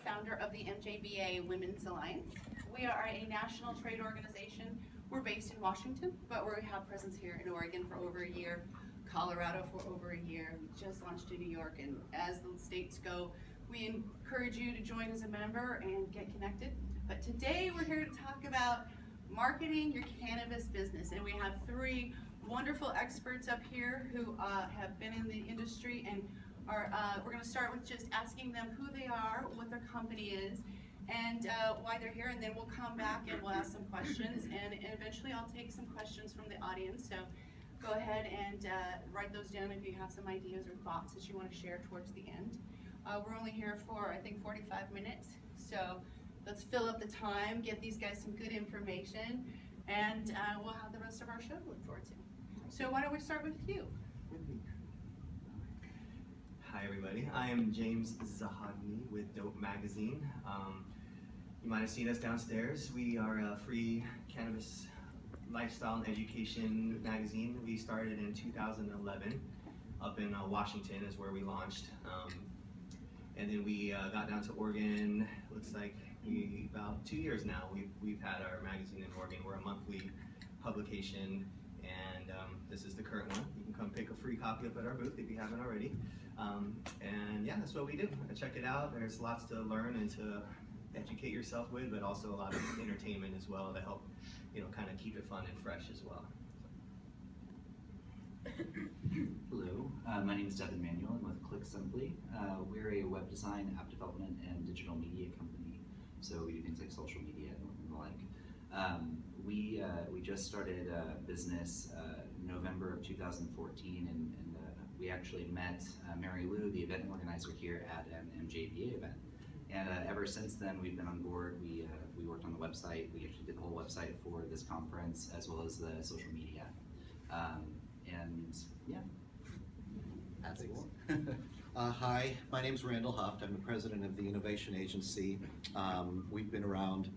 founder of the MJBA Women's Alliance. We are a national trade organization. We're based in Washington, but we have presence here in Oregon for over a year, Colorado for over a year. We just launched in New York, and as the states go, we encourage you to join as a member and get connected. But today we're here to talk about marketing your cannabis business, and we have three wonderful experts up here who have been in the industry, and we're going to start with just asking them who they are, what their company is, and why they're here, and then we'll come back and we'll ask some questions, and eventually I'll take some questions from the audience. So go ahead and write those down if you have some ideas or thoughts that you want to share towards the end. We're only here for, I think, 45 minutes, so let's fill up the time, get these guys some good information, and we'll have the rest of our show to look forward to. So why don't we start with you? Hi everybody, I am James Zahagni with Dope Magazine. You might have seen us downstairs. We are a free cannabis lifestyle and education magazine. We started in 2011 up in Washington is where we launched. And then we got down to Oregon, looks like about 2 years now. We've had our magazine in Oregon. We're a monthly publication, and this is the current one. You can come pick a free copy up at our booth if you haven't already. And yeah, that's what we do. Check it out. There's lots to learn and to educate yourself with, but also a lot of entertainment as well to help, kind of keep it fun and fresh as well. Hello, my name is Devin Manuel. I'm with Click Simply. We're a web design, app development, and digital media company. So we do things like social media and the like. We just started business November of 2014, and we actually met Mary Lou, the event organizer here at an MJBA event. And ever since then, we've been on board. We worked on the website. We actually did the whole website for this conference, as well as the social media. And yeah, that's it. Hi, my name's Randall Huft. I'm the president of the Innovation Agency. We've been around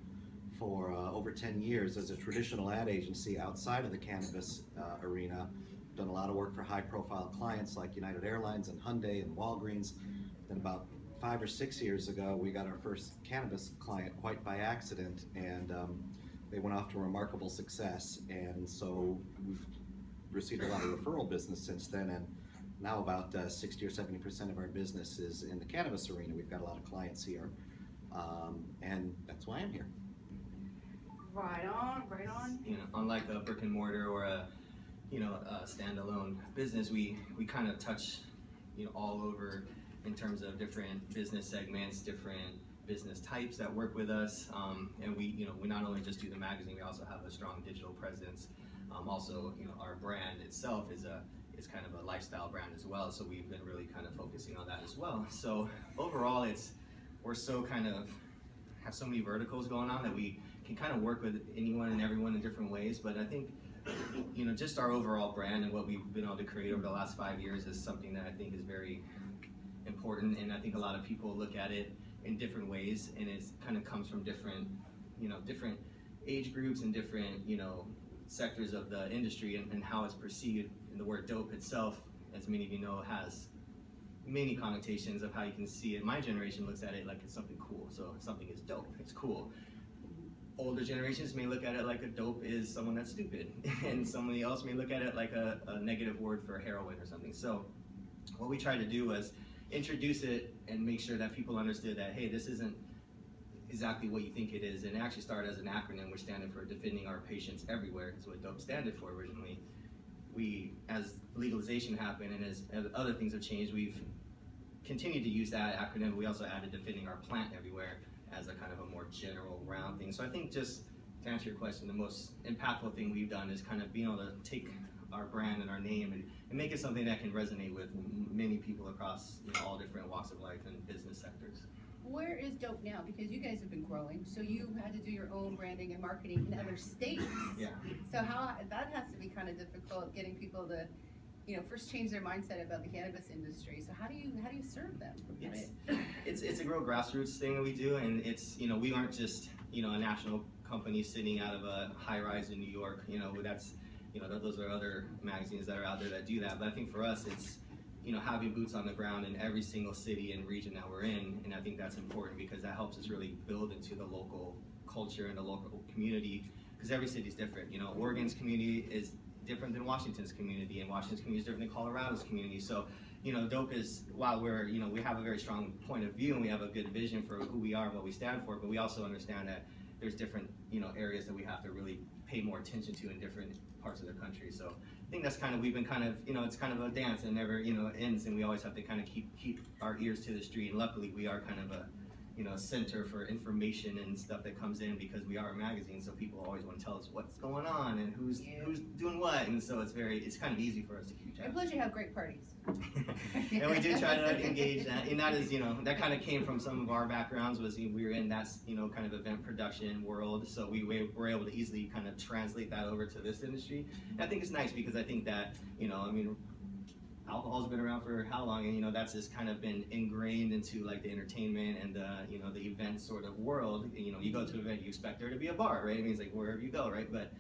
for over 10 years as a traditional ad agency outside of the cannabis arena. Done a lot of work for high-profile clients like United Airlines and Hyundai and Walgreens. Then about 5 or 6 years ago, we got our first cannabis client quite by accident, and they went off to remarkable success. And so we've received a lot of referral business since then, and now about 60 or 70% of our business is in the cannabis arena. We've got a lot of clients here, and that's why I'm here. Right on, right on. Unlike a brick and mortar or a standalone business, we kind of touch all over in terms of different business segments, different business types that work with us, and we not only just do the magazine, we also have a strong digital presence. Also, our brand itself is kind of a lifestyle brand as well, so we've been really kind of focusing on that as well. So overall, we're so kind of have so many verticals going on that we can kind of work with anyone and everyone in different ways. But I think just our overall brand and what we've been able to create over the last 5 years is something that I think is very important, and I think a lot of people look at it in different ways, and it kind of comes from different different age groups and different sectors of the industry, and how it's perceived. And the word dope itself, as many of you know, has many connotations of how you can see it. My generation looks at it like it's something cool, so something is dope, it's cool. Older generations may look at it like a dope is someone that's stupid, and somebody else may look at it like a negative word for heroin or something. So what we tried to do was introduce it and make sure that people understood that, hey, this isn't exactly what you think it is. And it actually started as an acronym, which standing for Defending Our Patients Everywhere. That's what DOPE standard for originally. As legalization happened and as other things have changed, we've continued to use that acronym. We also added Defending Our Plant Everywhere as a kind of a more general round thing. So I think, just to answer your question, the most impactful thing we've done is kind of being able to take our brand and our name and make it something that can resonate with many people across all different walks of life and business sectors. Where is Dope now? Because you guys have been growing, so you had to do your own branding and marketing in other states. Yeah. So that has to be kind of difficult, getting people to, first change their mindset about the cannabis industry. So how do you serve them? It's a real grassroots thing that we do, and it's we aren't just a national company sitting out of a high rise in New York. That's those are other magazines that are out there that do that. But I think for us, it's having boots on the ground in every single city and region that we're in, and I think that's important because that helps us really build into the local culture and the local community, because every city is different. Oregon's community is different than Washington's community, and Washington's community is different than Colorado's community. So, DOPE is, while we're, we have a very strong point of view and we have a good vision for who we are and what we stand for, but we also understand that there's different, areas that we have to really pay more attention to in different parts of the country. So I think that's we've been it's kind of a dance and never, ends, and we always have to kind of keep our ears to the street. And luckily we are kind of a, center for information and stuff that comes in because we are a magazine, so people always want to tell us what's going on and who's doing what, and so it's kind of easy for us to keep track. And plus you have great parties. And we do try to engage that, and that is, that kind of came from some of our backgrounds. Was we were in that, kind of event production world, so we were able to easily kind of translate that over to this industry. And I think it's nice because I think that, alcohol's been around for how long, and that's just kind of been ingrained into like the entertainment and the the event sort of world. You go to an event, you expect there to be a bar, right? I mean, it's like wherever you go, right? But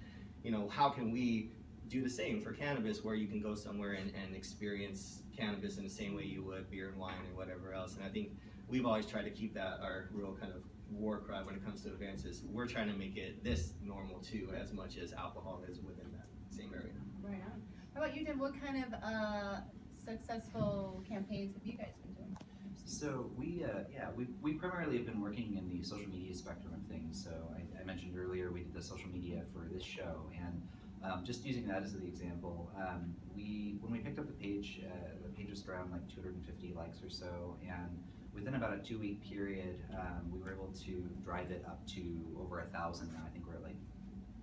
how can we do the same for cannabis, where you can go somewhere and experience cannabis in the same way you would beer and wine or whatever else? And I think we've always tried to keep that our real kind of war cry when it comes to events, is we're trying to make it this normal too, as much as alcohol is within that same area. Right on. How about you, Tim? What kind of successful campaigns have you guys been doing? So we primarily have been working in the social media spectrum of things. So I mentioned earlier we did the social media for this show, and just using that as the example, when we picked up the page was around like 250 likes or so, and within about a 2-week period, we were able to drive it up to over 1,000. Now I think we're at like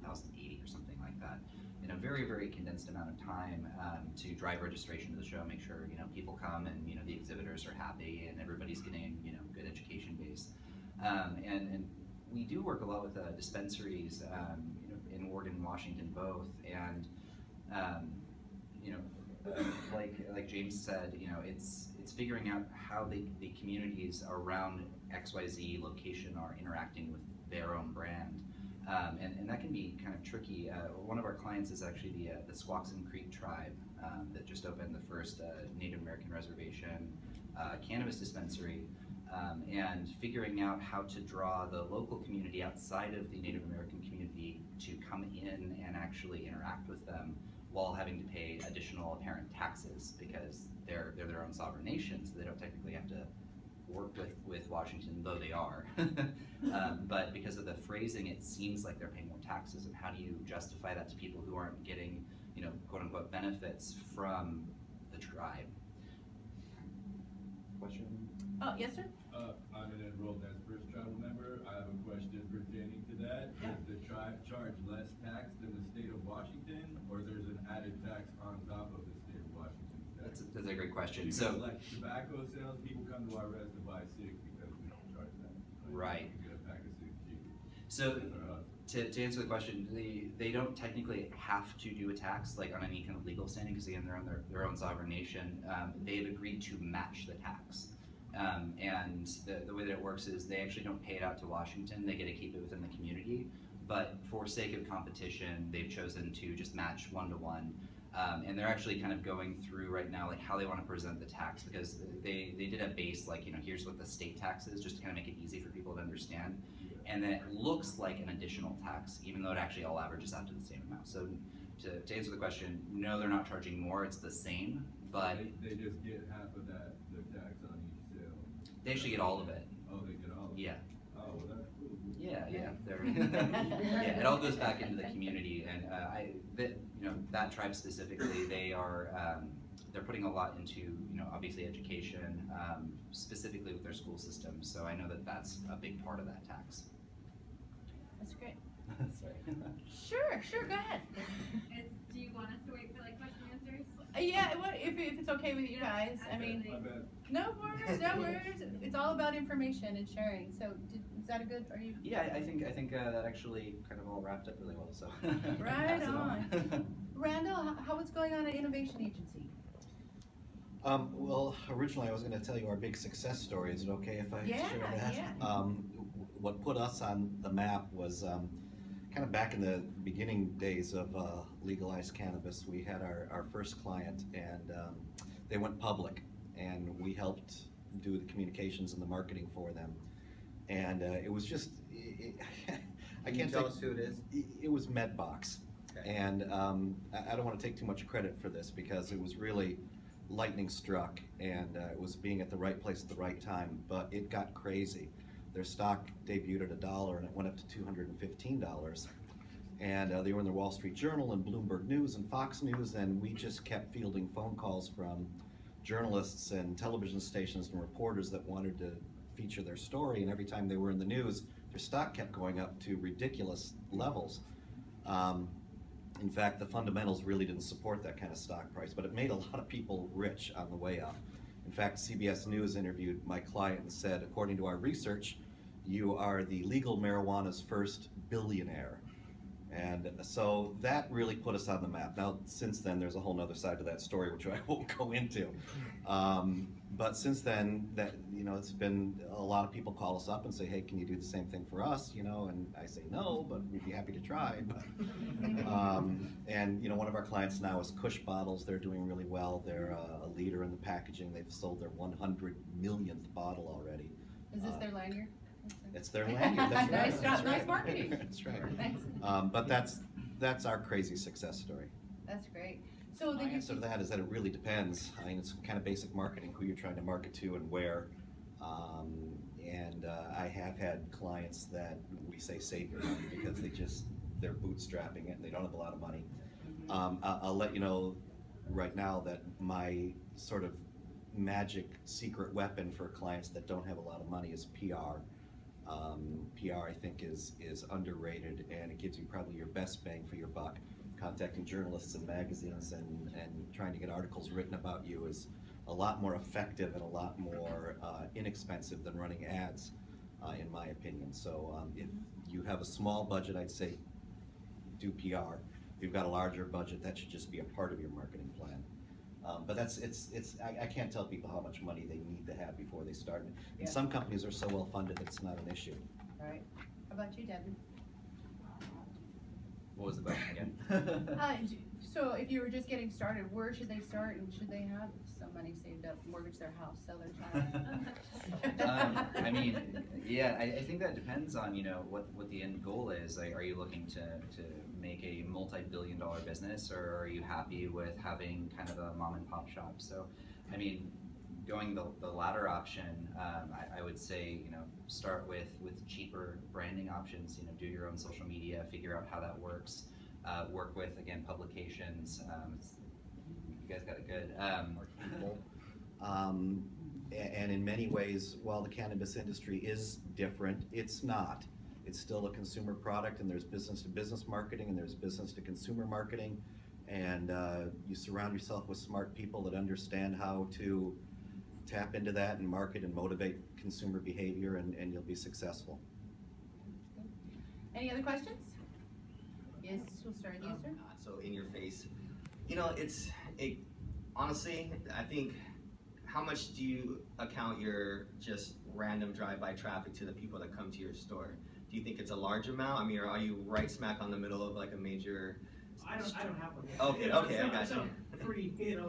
1,080 or something like that, in a very, very condensed amount of time, to drive registration to the show, make sure people come and the exhibitors are happy and everybody's getting good education base, and we do work a lot with dispensaries in Oregon and Washington both, and like James said, it's figuring out how the communities around XYZ location are interacting with their own brand. And that can be kind of tricky. One of our clients is actually the Squaxin Creek tribe that just opened the first Native American reservation cannabis dispensary, and figuring out how to draw the local community outside of the Native American community to come in and actually interact with them while having to pay additional apparent taxes, because they're their own sovereign nation, so they don't technically have to work with Washington, though they are. But because of the phrasing, it seems like they're paying more taxes, and how do you justify that to people who aren't getting, quote unquote benefits from the tribe? Question? Oh, yes, sir? I'm an enrolled Nez tribal member. I have a question pertaining to that. Yeah. Does the tribe charge less tax than the state of Washington, or there's an added tax on top of the state of Washington's tax? That's a great question. Because So, like tobacco sales, people come to our res to buy six because we don't charge that. Right. You get a pack of 6 cheap. So to answer the question, they don't technically have to do a tax like on any kind of legal standing, because again, they're on their own sovereign nation. They've agreed to match the tax. And the way that it works is they actually don't pay it out to Washington, they get to keep it within the community, but for sake of competition, they've chosen to just match 1-to-1. And they're actually kind of going through right now like how they want to present the tax, because they did a base like, here's what the state tax is, just to kind of make it easy for people to understand. And then it looks like an additional tax, even though it actually all averages out to the same amount. So to answer the question, no, they're not charging more, it's the same, but They just get half of that, the tax on each sale. they actually get all of it. Oh, they get all of it? Yeah. Oh, well, that's cool. Yeah, yeah, it all goes back into the community, and that tribe specifically, they're putting a lot into obviously education, specifically with their school system. So I know that that's a big part of that tax. That's great. Sorry. Sure, go ahead. Do you want us to wait for like question answers? Yeah, if it's okay with you guys, I mean, My bad. no worries. It's all about information and sharing. So, is that a good? Are you? Yeah, I think that actually kind of all wrapped up really well. So Right pass it on. Randall, what's going on at Innovation Agency? Well, originally I was going to tell you our big success story. Is it okay if I Yeah, share that? yeah. What put us on the map was kind of back in the beginning days of legalized cannabis. We had our first client, and they went public, and we helped do the communications and the marketing for them. And it was just, I Can you can't tell take- us who it is? It was Medbox. Okay. And I don't want to take too much credit for this because it was really lightning struck, and it was being at the right place at the right time, but it got crazy. Their stock debuted at $1 and it went up to $215. And they were in the Wall Street Journal and Bloomberg News and Fox News, and we just kept fielding phone calls from journalists and television stations and reporters that wanted to feature their story, and every time they were in the news, their stock kept going up to ridiculous levels. In fact, the fundamentals really didn't support that kind of stock price, but it made a lot of people rich on the way up. In fact, CBS News interviewed my client and said, according to our research, you are the legal marijuana's first billionaire. And so that really put us on the map. Now, since then, there's a whole nother side to that story, which I won't go into. But since then, that it's been a lot of people call us up and say, "Hey, can you do the same thing for us?" And I say no, but we'd be happy to try. But, and one of our clients now is Kush Bottles. They're doing really well. They're a leader in the packaging. They've sold their 100 millionth bottle already. Is this their lanyard? It's their lanyard. That's right. Nice That's job, nice right. marketing. That's right. Nice. But that's our crazy success story. That's great. So My then you answer to that is that it really depends. I mean, it's kind of basic marketing, who you're trying to market to and where. I have had clients that we say save your money because they're bootstrapping it and they don't have a lot of money. I'll let you know right now that my sort of magic secret weapon for clients that don't have a lot of money is PR. PR, I think, is underrated, and it gives you probably your best bang for your buck. Contacting journalists and magazines and trying to get articles written about you is a lot more effective and a lot more inexpensive than running ads, in my opinion. So if you have a small budget, I'd say do PR. If you've got a larger budget, that should just be a part of your marketing plan. But I can't tell people how much money they need to have before they start. And Yeah. some companies are so well funded that it's not an issue. All right. How about you, Devin? What was the question again? So if you were just getting started, where should they start, and should they have some money saved up, mortgage their house, sell their child? I mean, yeah, I think that depends on, what the end goal is. Like, are you looking to make a multi-billion-dollar business, or are you happy with having kind of a mom and pop shop? So, I mean, going the latter option, I would say, start with cheaper branding options. Do your own social media, figure out how that works. Work with, again, publications. You guys got it good. And in many ways, while the cannabis industry is different, it's not. It's still a consumer product, and there's business to business marketing, and there's business to consumer marketing. And you surround yourself with smart people that understand how to tap into that and market and motivate consumer behavior, and you'll be successful. Any other questions? Yes, we'll start with you, sir. So in your face, honestly, I think, how much do you account your just random drive-by traffic to the people that come to your store? Do you think it's a large amount? I mean, or are you right smack on the middle of like a major? I don't have one yet. Okay, I got you.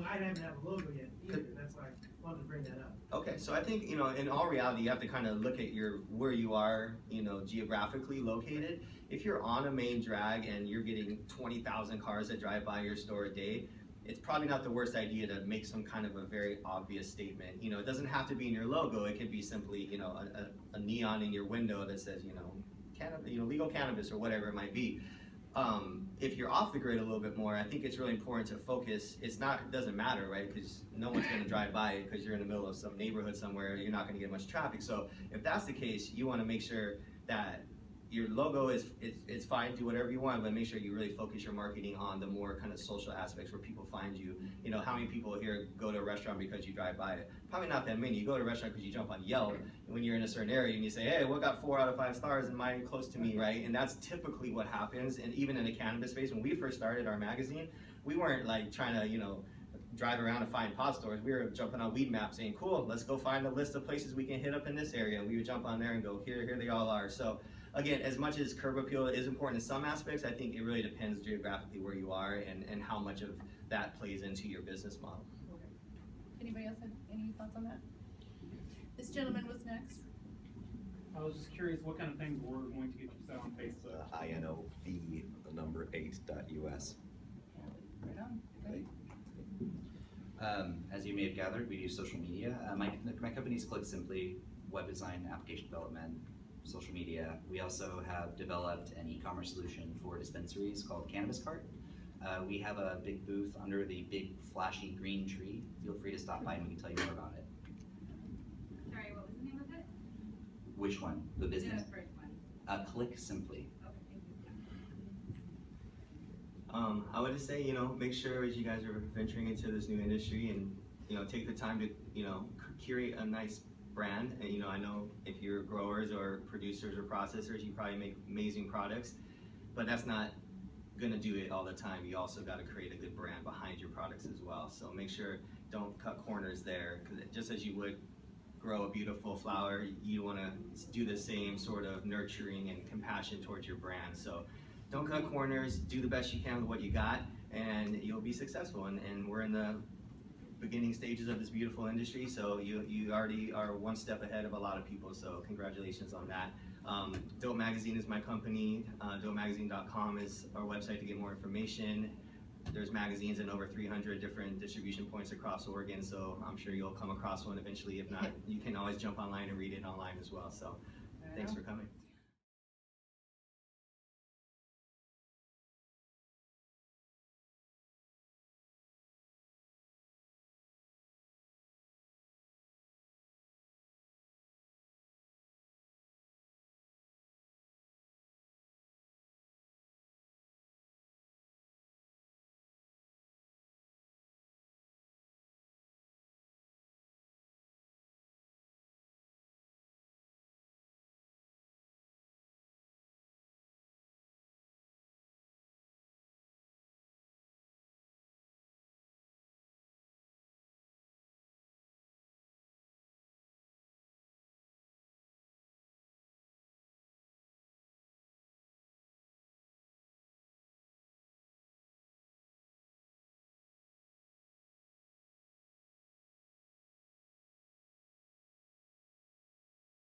I haven't have a logo yet either, that's why I wanted to bring that up. Okay, so I think, in all reality, you have to kind of look at where you are, geographically located. If you're on a main drag and you're getting 20,000 cars that drive by your store a day, it's probably not the worst idea to make some kind of a very obvious statement. It doesn't have to be in your logo. It could be simply, a neon in your window that says, legal cannabis or whatever it might be. If you're off the grid a little bit more, I think it's really important to focus. It doesn't matter, right? Because no one's going to drive by it because you're in the middle of some neighborhood somewhere. You're not going to get much traffic. So if that's the case, you want to make sure that your logo is fine, do whatever you want, but make sure you really focus your marketing on the more kind of social aspects where people find you. How many people here go to a restaurant because you drive by it? Probably not that many. You go to a restaurant because you jump on Yelp, and when you're in a certain area and you say, hey, what got 4 out of 5 stars and mine close to me, right? And that's typically what happens. And even in the cannabis space, when we first started our magazine, we weren't like trying to, drive around and find pod stores. We were jumping on Weed Map saying, cool, let's go find a list of places we can hit up in this area. We would jump on there and go, here they all are. So again, as much as curb appeal is important in some aspects, I think it really depends geographically where you are and how much of that plays into your business model. Anybody else have any thoughts on that? This gentleman was next. I was just curious what kind of things we're going to get you set on Facebook. INOV.us. Right on. Ready? As you may have gathered, we do social media. My company's Click Simply, web design, application development, social media. We also have developed an e-commerce solution for dispensaries called Cannabis Cart. We have a big booth under the big flashy green tree. Feel free to stop by and we can tell you more about it. Sorry, what was the name of it? Which one? The business? The first one. Click Simply. Okay, thank you. I would just say, make sure as you guys are venturing into this new industry and, take the time to, curate a nice brand. And, I know if you're growers or producers or processors, you probably make amazing products, but that's not gonna do it all the time. You also gotta create a good brand behind your products as well. So make sure, don't cut corners there, because just as you would grow a beautiful flower, you wanna do the same sort of nurturing and compassion towards your brand. So don't cut corners, do the best you can with what you got, and you'll be successful. And we're in the beginning stages of this beautiful industry, so you already are one step ahead of a lot of people, so congratulations on that. Dope Magazine is my company. DopeMagazine.com is our website to get more information. There's magazines in over 300 different distribution points across Oregon, so I'm sure you'll come across one eventually. If not, you can always jump online and read it online as well. So thanks for coming.